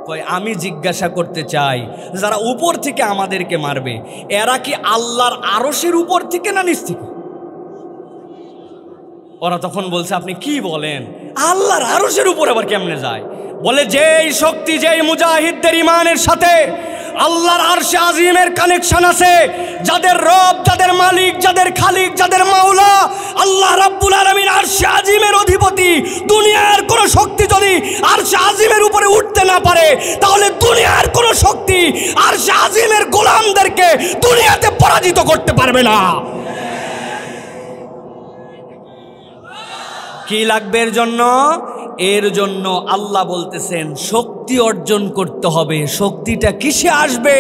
কয় আমি জিজ্ঞাসা করতে চাই, যারা উপর থেকে আমাদেরকে মারবে এরা কি আল্লাহর আরশের উপর থেকে না নিচ থেকে? ওরা তখন বলছে, আপনি কি বলেন, আল্লাহর আরশের উপর আবার কেমনে যায়? বলে যেই শক্তি যেই মুজাহিদদের ইমানের সাথে আল্লাহর আরশে আজিমের কানেকশন আছে, যাদের রব, যাদের মালিক, যাদের খালিক, যাদের মাওলা আল্লাহ রাব্বুল আলামিন আরশে আজিমের অধিপতি, দুনিয়ার কোন শক্তি যদি আরশে আজিমের উপরে উঠতে না পারে, তাহলে দুনিয়ার কোন শক্তি আরশে আজিমের গোলামদেরকে দুনিয়াতে পরাজিত করতে পারবে না। কি লাগবে এর জন্য? এর জন্য আল্লাহ বলতেছেন শক্তি অর্জন করতে হবে। শক্তিটা কিসে আসবে?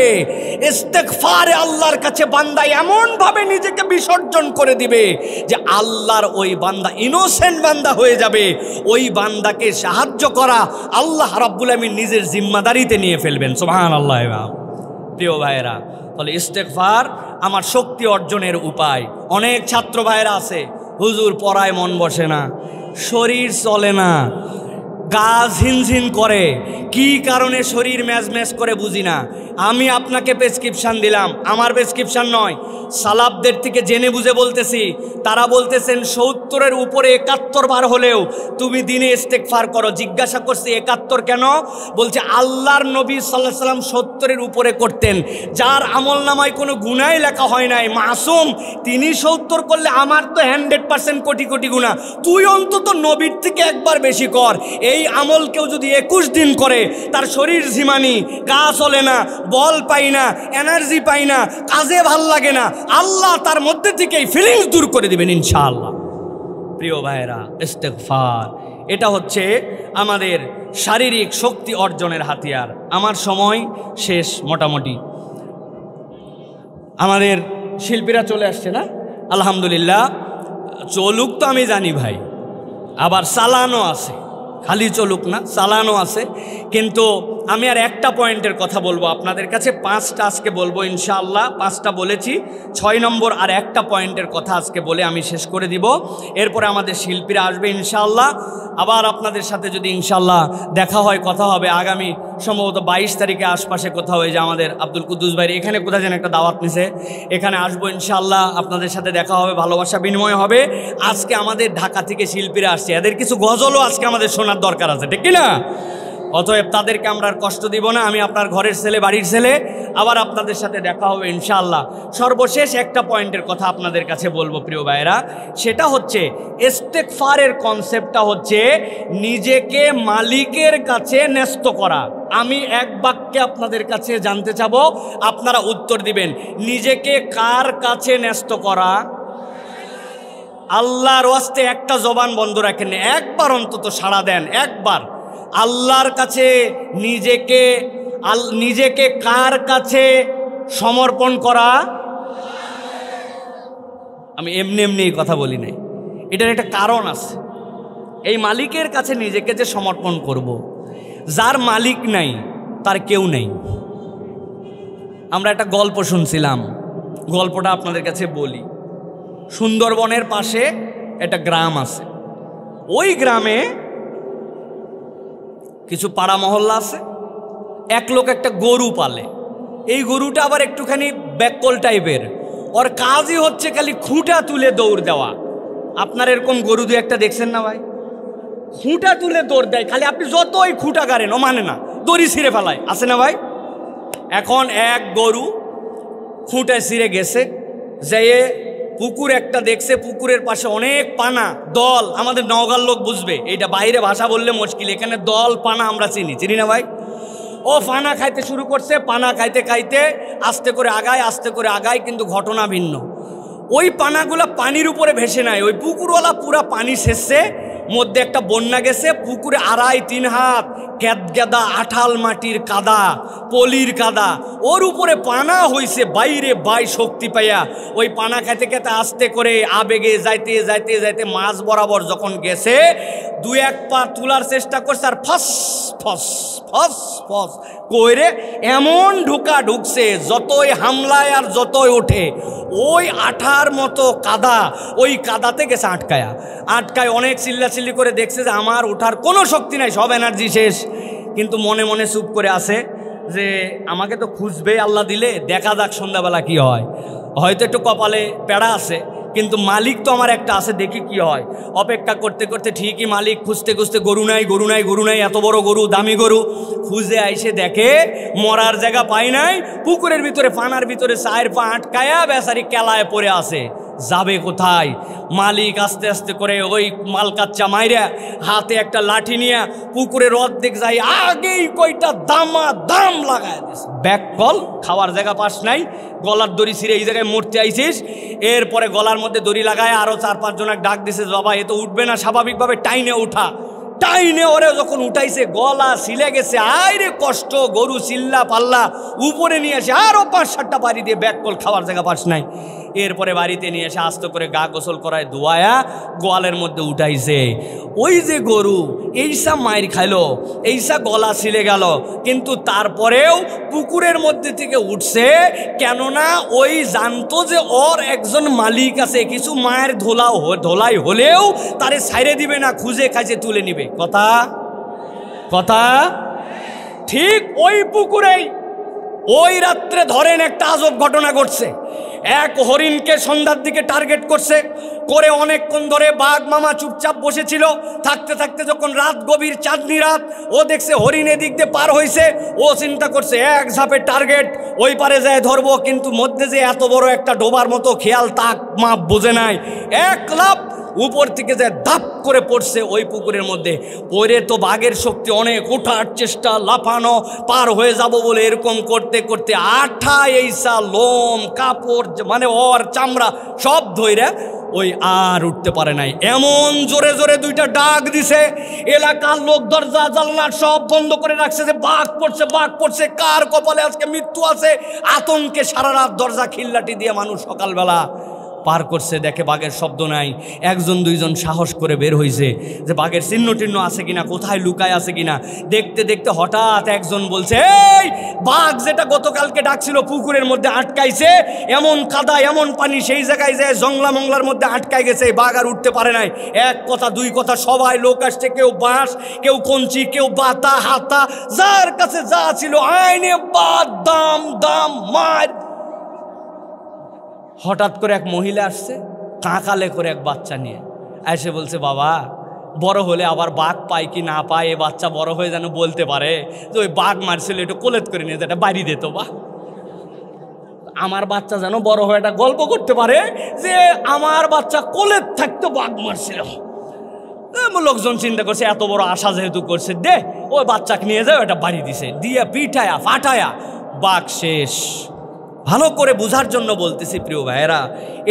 ইস্তেগফারে আল্লাহর কাছে বান্দা এমন ভাবে নিজেকে বিসর্জন করে দিবে যে আল্লাহর ওই বান্দা ইনোসেন্ট বান্দা হয়ে যাবে। ওই বান্দাকে সাহায্য করা আল্লাহ রাব্বুল আমিন নিজের জিম্মাদারিতে নিয়ে ফেলবেন। সুবহানাল্লাহ। প্রিয় ভাইয়েরা, তাহলে ইস্তেগফার আমার শক্তি অর্জনের উপায়। অনেক ছাত্র ভাইয়েরা আছে, হুজুর পড়ায় মন বসে না, শরীর চলে না, গা ঝিনঝিন করে, কি কারণে শরীর ম্যাজ করে বুঝি না। আমি আপনাকে প্রেসক্রিপশান দিলাম, আমার প্রেসক্রিপশান নয়, সালাফদের থেকে জেনে বুঝে বলতেছি। তারা বলতেছেন ৭০-এর উপরে ৭১ বার হলেও তুমি দিনে ইস্তেগফার করো। জিজ্ঞাসা করছি ৭১ কেন? বলছে আল্লাহর নবী সাল্লাল্লাহু আলাইহি ওয়াসাল্লাম ৭০-এর উপরে করতেন, যার আমল নামায় কোনো গুনাহই লেখা হয় নাই, মাসুম, তিনি ৭০ করলে আমার তো 100% কোটি কোটি গুনাহ, তুই অন্তত নবীর থেকে একবার বেশি কর। এই আমল কেউ যদি ২১ দিন করে, তার শরীর ঝিমানি, গা চলে না, বল পাই না, এনার্জি পাই না, কাজে ভাল লাগে না, আল্লাহ তার মধ্যে থেকে এই ফিলিংস দূর করে দিবেন ইনশাআল্লাহ। প্রিয় ভাইরা, ইস্তেগফার এটা হচ্ছে আমাদের শারীরিক শক্তি অর্জনের হাতিয়ার। আমার সময় শেষ মোটামুটি। আমাদের শিল্পীরা চলে আসছে না? আলহামদুলিল্লাহ। চলুক তো আমি জানি ভাই, আবার চালানো আছে, খালি চলুক না, চালানো আছে। কিন্তু আমি আর একটা পয়েন্টের কথা বলবো আপনাদের কাছে, 5টা আজকে বলবো ইনশাআল্লাহ। 5টা বলেছি, 6 নম্বর আর একটা পয়েন্টের কথা আজকে বলে আমি শেষ করে দিব। এরপরে আমাদের শিল্পীরা আসবে ইনশাআল্লাহ। আবার আপনাদের সাথে যদি ইনশাআল্লাহ দেখা হয়, কথা হবে আগামী সম্ভবত 22 তারিখে আশপাশে কোথাও, এই যে আমাদের আব্দুল কুদ্দুস ভাই এখানে কোথায় যেন একটা দাওয়াত নিছে, এখানে আসবো ইনশাআল্লাহ। আপনাদের সাথে দেখা হবে, ভালোবাসা বিনিময় হবে। আজকে আমাদের ঢাকা থেকে শিল্পীরা আসছে, এদের কিছু গজলও আজকে আমাদের শোনার দরকার আছে, ঠিক কিনা? অতএব তাদেরকে আমরা আর কষ্ট দিব না। আমি আপনার ঘরের ছেলে, বাড়ির ছেলে। আবার আপনাদের সাথে দেখা হবে ইনশাআল্লাহ। সর্বশেষ একটা পয়েন্টের কথা আপনাদের কাছে বলবো প্রিয় ভাইয়েরা, সেটা হচ্ছে ইস্তেগফারের কনসেপ্টটা হচ্ছে নিজেকে মালিকের কাছে ন্যস্ত করা। আমি এক বাক্যে আপনাদের কাছে জানতে চাবো, আপনারা উত্তর দিবেন। নিজেকে কার কাছে ন্যস্ত করা? আল্লাহর ওয়াস্তে একটা জবান বন্ধ রাখেন, একবার অন্তত সাড়া দেন, একবার। আল্লাহর কাছে নিজেকে কার কাছে সমর্পণ করা? আমি এমনি এমনি কথা বলি নাই, এটার একটা কারণ আছে। এই মালিকের কাছে নিজেকে যে সমর্পণ করব, যার মালিক নাই তার কেউ নেই। আমরা একটা গল্প শুনছিলাম, গল্পটা আপনাদের কাছে বলি। সুন্দরবনের পাশে একটা গ্রাম আছে, ওই গ্রামে কিছু পাড়া মহল্লা আছে। এক লোক একটা গরু পালে, এই গরুটা আবার একটুখানি ব্যাককল টাইপের, ওর কাজই হচ্ছে খালি খুঁটা তুলে দৌড় দেওয়া। আপনার এরকম গরু দু একটা দেখছেন না ভাই? খুঁটা তুলে দৌড় দেয়, খালি আপনি যতই খুঁটা গাড়েন ও মানে না, দড়ি ছিঁড়ে ফেলায়, আছে না ভাই? এখন এক গরু খুঁটে ছিঁড়ে গেছে, যেয়ে পুকুর একটা দেখছে, পুকুরের পাশে অনেক পানা দল। আমাদের নওগাঁর লোক বুঝবে, এইটা বাইরে ভাষা বললে মুশকিল, এখানে দল পানা আমরা চিনি না ভাই? ও পানা খাইতে শুরু করছে, পানা খাইতে খাইতে আস্তে করে আগায়, কিন্তু ঘটনা ভিন্ন। ওই পানাগুলা পানির উপরে ভেসে নাই, ওই পুকুরওয়ালা পুরা পানি শেষে, মধ্যে একটা বন্যা গেছে, পুকুরে 2.5-3 হাত ক্যাদগেদা আঠাল মাটির কাদা, পলির কাদা, ওর উপরে পানা হইছে বাইরে বাই শক্তি পাইয়া। ওই পানা খেতে খেতে আস্তে করে আবেগে যাইতে মাছ বরাবর যখন গেছে, 2-1 পা তোলার চেষ্টা করছে, আর ফস ফস ফস ফস কইরে এমন ঢুকছে, যতই হামলায় আর যতই ওঠে, ওই আঠার মতো কাদা, ওই কাদাতে গেছে আটকায়। অনেক চিল্লাচিল্লি করে দেখছে যে আমার ওঠার কোনো শক্তি নাই, সব এনার্জি শেষ। কিন্তু মনে মনে চুপ করে আছে যে আমাকে তো খুঁজবে আল্লাহ দিলে, দেখা যাক সন্ধ্যাবেলা কি হয়। হয়তো একটু কপালে পেড়া আছে, কিন্তু মালিক তো আমার একটা আছে, দেখি কি হয়। অপেক্ষা করতে করতে ঠিকই মালিক খুঁজতে গরু নাই, এত বড় গরু, দামি গরু খুঁজে আইসে দেখে মরার জায়গা পাই নাই, পুকুরের ভিতরে পানার ভিতরে 4 পা আটকায়া বেচারি কেলায় পড়ে আছে। যাবে কোথায়? মালিক আস্তে আস্তে করে ওই মালকাচ্চা মাইরা হাতে একটা লাঠি নিয়ে পুকুরের অর্ধেক যাই আগেই কয়টা দাম লাগায় দিছে। ব্যাককল, খাওয়ার জায়গা পাস নাই, গলার দড়ি ছিঁড়ে এই জায়গায় মরতে আইছিস। এরপরে গলার মধ্যে দড়ি লাগায় আরো 4-5 জনের ডাক দিছে, বাবা এ তো উঠবে না, স্বাভাবিকভাবে টাইনে ওরে যখন উঠাইছে গলা ছিলে গেছে, আরে কষ্ট, গরু চিল্লা পাল্লা, উপরে নিয়ে এসে আরো 5-7টা বাড়ি দিয়ে ব্যাককল, খাওয়ার জায়গা পাস নাই। এরপরে বাড়িতে নিয়ে এসে আস্তে করে গা গোসল করায় ধোয়ায়া গোয়ালের মধ্যে উঠাইছে। ওই যে গরু এইসা মায়ের খাইলো, এইসা গলা ছিলে গেল, কিন্তু তারপরেও পুকুরের মধ্যে থেকে উঠছে, কেননা ওই জানতো যে ওর একজন মালিক আছে, কিছু মায়ের ধোলাই হলেও তারে ছাইরে দিবে না, খুঁজে খাইছে তুলে নিবে। কথা ঠিক। ওই পুকুরেই ওই রাত্রে ধরেন একটা আজব ঘটনা ঘটছে। এক হরিণকে সন্ধ্যার দিকে টার্গেট করে অনেকক্ষণ ধরে বাঘ মামা চুপচাপ বসেছিল। থাকতে যখন রাত গভীর, চাঁদনি রাত, ও দেখছে হরিণ এদিক দিয়ে পার হয়েছে, ও চিন্তা করছে এক ঝাপের টার্গেট, ওই পারে যায় ধরবো। কিন্তু মধ্যে যে এত বড় একটা ডোবার মতো খেয়াল তাক মাপ বোঝে নাই, এক লাফ উপর থেকে যে ধাপ করে পড়ছে ওই পুকুরের মধ্যে। পরে তো বাঘের শক্তি অনেক, ওঠার চেষ্টা, লাফানো, পার হয়ে যাব বলে এরকম করতে করতে আঠা এইসা লোম কাপড় মানে ওর চামড়া সব ধইরা ওই আর উঠতে পারে নাই। এমন জোরে জোরে দুইটা ডাক দিছে, এলাকার লোক দরজা জানলা সব বন্ধ করে রাখছে যে বাঘ পড়ছে, বাঘ পড়ছে, কার কপালে আজকে মৃত্যু আছে। আতঙ্কে সারা রাত দরজা খিল্লাটি দিয়ে মানুষ সকালবেলা পার করছে, দেখে বাঘের শব্দ নাই। একজন দুইজন সাহস করে বের হয়েছে যে বাঘের চিহ্ন টিহ্ন আছে কিনা, কোথায় লুকায় আছে কিনা। দেখতে দেখতে হঠাৎ একজন বলছে, এই বাঘ যেটা গতকালকে ডাকছিল পুকুরের মধ্যে আটকাইছে, এমন কাদা এমন পানি, সেই জায়গায় যায় জংলা মংলার মধ্যে আটকাই গেছে, বাঘ আর উঠতে পারে নাই। এক কথা দুই কথা সবাই লোক আসছে, কেউ বাঁশ, কেউ কঞ্চি, কেউ বাতা হাতা, যার কাছে যা ছিল আইনে বাদ দাম দাম মার। হঠাৎ করে এক মহিলা আসছে কাঁকালে করে এক বাচ্চা নিয়ে, এসে বলছে, বাবা বড় হলে আবার বাঘ পায় কি না পায়, এ বাচ্চা বড় হয়ে যেন বলতে পারে যে ওই বাঘ মারছিল, একটু কোলেত করে নিয়ে যেটা বাড়ি দিত, বা আমার বাচ্চা যেন বড় হয়ে একটা গল্প করতে পারে যে আমার বাচ্চা কোলেত থাকতো বাঘ মারছিল। লোকজন চিন্তা করছে এত বড় আশা যেহেতু করছে, দে ওই বাচ্চাকে নিয়ে যায়, ওটা বাড়ি দিছে, দিয়ে পিঠায়া ফাটায়া বাঘ শেষ। ভালো করে বোঝার জন্য বলতেছি প্রিয় ভাইয়েরা,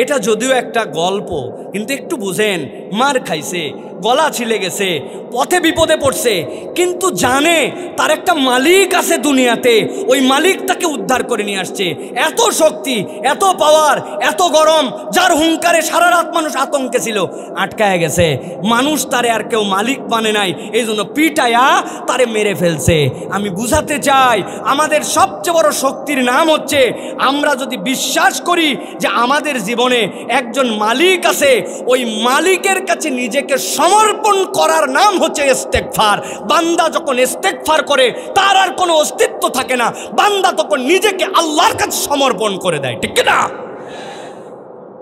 এটা যদিও একটা গল্প, কিন্তু একটু বুঝেন, মার খাইছে, গলা ছিলে গেছে, পথে বিপদে পড়ছে, কিন্তু জানে তার একটা মালিক আছে দুনিয়াতে, ওই মালিক তাকে উদ্ধার করে নিয়ে আসছে। এত শক্তি, এত পাওয়ার, এত গরম, যার হুঙ্কারে সারা রাত মানুষ আতঙ্কে ছিল, আটকায় গেছে। মানুষ তারে আর কেউ মালিক মানে নাই, এই জন্য পিটায়া তারে মেরে ফেলছে। আমি বুঝাতে চাই, আমাদের সবচেয়ে বড় শক্তির নাম হচ্ছে আমরা যদি বিশ্বাস করি যে আমাদের জীবনে একজন মালিক আছে, ওই মালিকের কাছে নিজেকে সমর্পণ করার নাম হচ্ছে ইস্তেগফার। বান্দা যখন ইস্তেগফার করে তার আর কোনো অস্তিত্ব থাকে না, বান্দা তখন নিজেকে আল্লাহর কাছে সমর্পণ করে দেয়, ঠিক না?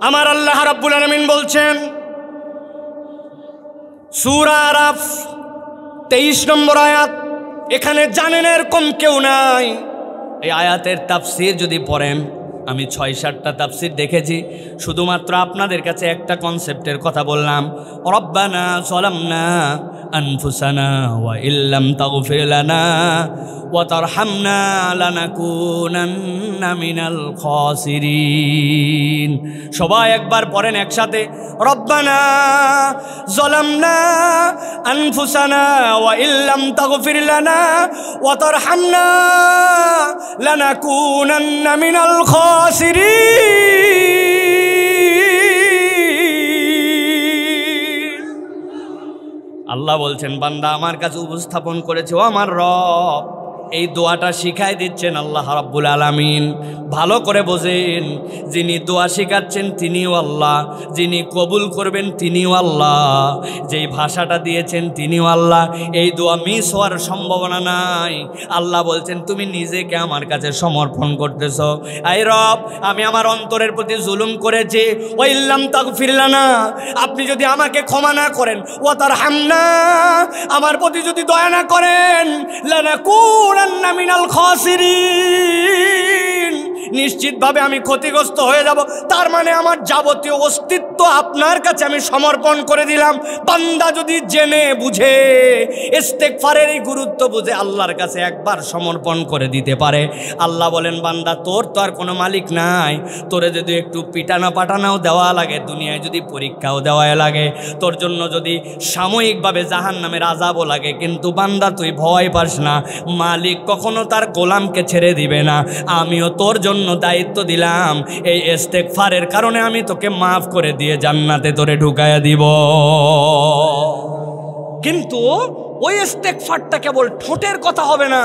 আমার আল্লাহ রাব্বুল আলামিন বলছেন সূরা আরাফ 23 নম্বর আয়াত, এখানে জানেন এরকম কেউ নাই। এই আয়াতের তাফসীর যদি পড়েন, আমি 6-7টা তাফসীর দেখেছি, শুধুমাত্র আপনাদের কাছে একটা কনসেপ্টের কথা বললাম। রব্বানা যালামনা আনফুসানা ওয়া ইল্লাম তাগফির লানা ওয়া তারহামনা লানাকুনান্না মিনাল খাসিরিন। সবাই একবার পড়েন একসাথে, রব্বানা যালামনা আনফুসানা ওয়া ইল্লাম তাগফির লানা ওয়া তারহামনা লানাকুনান্না মিনাল খাসিরিন। আল্লাহ বলছেন, বান্দা আমার কাছে উপস্থাপন করেছে, ও আমার রব, এই দোয়াটা শিখাই দিচ্ছেন আল্লাহ রাব্বুল আলামিন। ভালো করে বোঝেন, যিনি দোয়া শিখাচ্ছেন তিনিও আল্লাহ, যিনি কবুল করবেন তিনিও আল্লাহ, যেই ভাষাটা দিয়েছেন তিনিও আল্লাহ। এই দোয়া মিস হওয়ার সম্ভাবনা নাই। আল্লাহ বলছেন, তুমি নিজেকে আমার কাছে সমর্পণ করতেছ। আই রব, আমি আমার অন্তরের প্রতি জুলুম করেছি, ওয়া ইল্লাম তাগফির লানা, আপনি যদি আমাকে ক্ষমা না করেন, ওয়া তারহামনা, আমার প্রতি যদি দয়া না করেন, লানাকুনান্না মিনাল খাসিরিন, নিশ্চিতভাবে আমি ক্ষতিগ্রস্ত হয়ে যাব। তার মানে আমার যাবতীয় অস্তিত্ব আপনার কাছে আমি সমর্পণ করে দিলাম। বান্দা যদি জেনে বুঝে ইস্তেগফারের এই গুরুত্ব বুঝে আল্লাহর কাছে একবার সমর্পণ করে দিতে পারে, আল্লাহ বলেন, বান্দা তোর তো আর কোনো মালিক নাই, তোরে যদি একটু পিটানো পাটানাও দেওয়া লাগে, দুনিয়ায় যদি পরীক্ষাও দেওয়া লাগে, তোর জন্য যদি সাময়িকভাবে জাহান্নামের আযাবও লাগে, কিন্তু বান্দা তুই ভয় পাস না, মালিক কখনো তার গোলামকে ছেড়ে দিবে না। আমিও তোর জন্য দায়িত্ব দিলাম, এই ইস্তেগফারের কারণে আমি তোকে মাফ করে দিয়ে জান্নাতে তোরে ঢুকায়া দিব। কিন্তু ওই ইস্তেগফারটা কেবল ঠোঁটের কথা হবে না,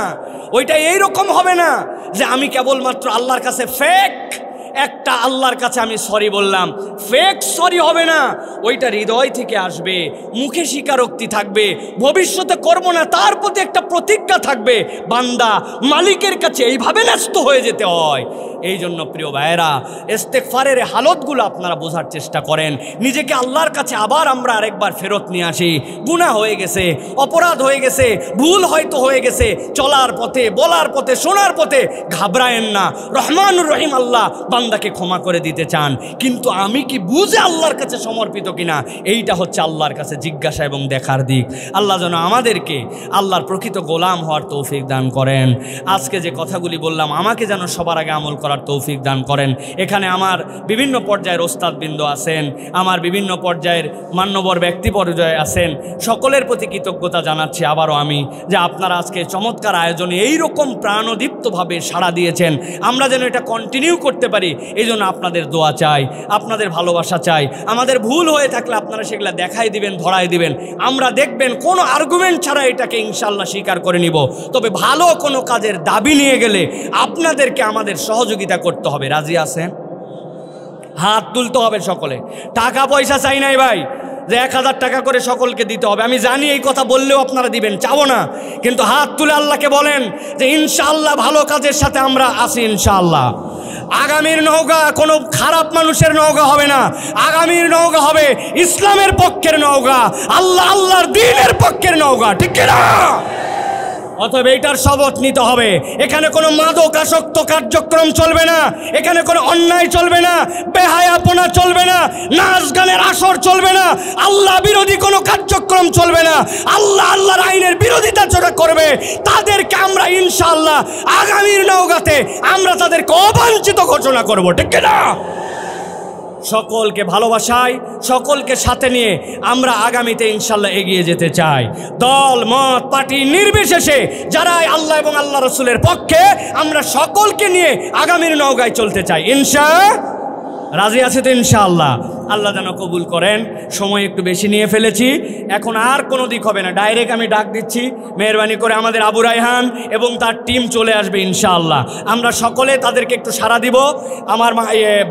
ওইটা এইরকম হবে না যে আমি কেবলমাত্র আল্লাহর কাছে ফেক একটা আল্লাহর কাছে আমি সরি বললাম, ফেক সরি হবে না, ওইটা হৃদয় থেকে আসবে, মুখে স্বীকারোক্তি থাকবে, ভবিষ্যতে করবো না তার প্রতি একটা প্রতিজ্ঞা থাকবে। বান্দা মালিকের কাছে এইভাবে ন্যস্ত হয়ে যেতে হয়। এই জন্য প্রিয় ভাইয়েরা, ইস্তেগফারের হালতগুলো আপনারা বোঝার চেষ্টা করেন, নিজেকে আল্লাহর কাছে আবার আমরা আরেকবার ফেরত নিয়ে আসি। গুনাহ হয়ে গেছে, অপরাধ হয়ে গেছে, ভুল হয়তো হয়ে গেছে, চলার পথে, বলার পথে, শোনার পথে ঘাবড়ায়েন না। রহমানুর রহিম আল্লাহ বান্দাকে ক্ষমা করে দিতে চান, কিন্তু আমি কি বুঝে আল্লাহর কাছে সমর্পিত কিনা, এইটা হচ্ছে আল্লাহর কাছে জিজ্ঞাসা এবং দেখার দিক। আল্লাহ যেন আমাদেরকে আল্লাহর প্রকৃত গোলাম হওয়ার তৌফিক দান করেন। আজকে যে কথাগুলি বললাম আমাকে যেন সবার আগে আমল করার তৌফিক দান করেন। এখানে আমার বিভিন্ন পর্যায়ের ওস্তাদবৃন্দ আছেন, আমার বিভিন্ন পর্যায়ের মান্যবর ব্যক্তি পর্যায়ে আছেন, সকলের প্রতি কৃতজ্ঞতা জানাচ্ছি আবারও আমি, যে আপনারা আজকে চমৎকার আয়োজনে এইরকম প্রাণদীপ্তভাবে সাড়া দিয়েছেন। আমরা যেন এটা কন্টিনিউ করতে পারি, এই জন্য আপনাদের দোয়া চাই, আপনাদের ভালোবাসা চাই। আমাদের ভুল হয়ে থাকলে আপনারা সেগুলো দেখাই দিবেন, ধরাই দিবেন। আমরা দেখবেন কোনো আর্গুমেন্ট ছাড়া এটাকে ইনশাল্লাহ স্বীকার করে নিব। তবে ভালো কোনো কাজের দাবি নিয়ে গেলে আপনাদেরকে আমাদের সহযোগিতা করতে হবে। রাজি আছেন? হাত তুলতে হবে সকলে। টাকা পয়সা চাই নাই ভাই যে 1000 টাকা করে সকলকে দিতে হবে। আমি জানি এই কথা বললেও আপনারা দিবেন, চাবো না, কিন্তু হাত তুলে আল্লাহকে বলেন যে ইনশাআল্লাহ ভালো কাজের সাথে আমরা আছি ইনশাআল্লাহ। আগামীর নওগাঁ কোনো খারাপ মানুষের নওগাঁ হবে না, আগামীর নওগাঁ হবে ইসলামের পক্ষের নওগাঁ, আল্লাহর দ্বীনের পক্ষের নওগাঁ, ঠিক কিনা? অতএব এইটার শপথ নিতে হবে। এখানে কোনো মাদকাসক্ত কার্যক্রম চলবে না, এখানে কোনো অন্যায় চলবে না, বেহায়াপনা চলবে না, নাচ গানের আসর চলবে না, আল্লাহ বিরোধী কোনো কার্যক্রম চলবে না। আল্লাহর আইনের বিরোধিতা যারা করবে তাদেরকে আমরা ইনশাআল্লাহ আগামীর নওগাঁতে আমরা তাদেরকে অবাঞ্ছিত ঘোষণা করব, ঠিক না? সকলকে ভালোবাসায়, সকলকে সাথে নিয়ে আমরা আগামীতে ইনশাল্লাহ এগিয়ে যেতে চাই। দল মত পার্টি নির্বিশেষে যারাই আল্লাহ এবং আল্লাহ রসুলের পক্ষে, আমরা সকলকে নিয়ে আগামীর নওগাঁয় চলতে চাই ইনশাআল্লাহ। রাজি আছে তো ইনশাআল্লাহ? আল্লাহ যেন কবুল করেন। সময় একটু বেশি নিয়ে ফেলেছি, এখন আর কোনো দিক হবে না, ডাইরেক্ট আমি ডাক দিচ্ছি। মেহরবানি করে আমাদের আবু রায়হান এবং তার টিম চলে আসবে ইনশাআল্লাহ। আমরা সকলে তাদেরকে একটু সাড়া দিব। আমার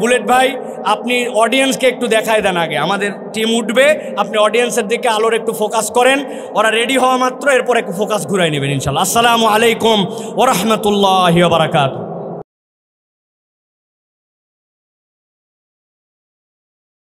বুলেট ভাই, আপনি অডিয়েন্সকে একটু দেখায় দেন আগে, আমাদের টিম উঠবে, আপনি অডিয়েন্সের দিকে আলোর একটু ফোকাস করেন। ওরা রেডি হওয়া মাত্র এরপর একটু ফোকাস ঘুরাই নেবেন ইনশাআল্লাহ। আসসালামু আলাইকুম ওয়া রাহমাতুল্লাহি ওয়া বারাকাতুহু।